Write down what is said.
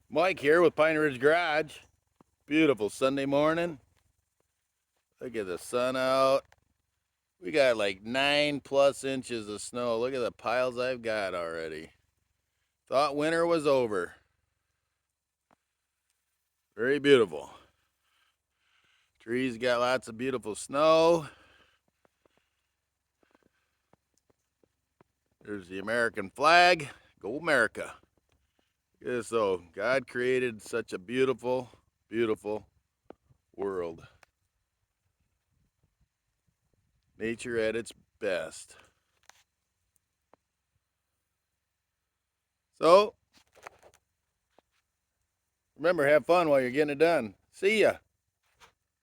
Mike here with Pine Ridge Garage. Beautiful Sunday morning. Look at the sun out. We got like 9+ inches of snow. Look at the piles I've got already. Thought winter was over. Very beautiful. Trees got lots of beautiful snow. There's the American flag. Go America. Yeah, so God created such a beautiful, beautiful world. Nature at its best. So, remember, have fun while you're getting it done. See ya.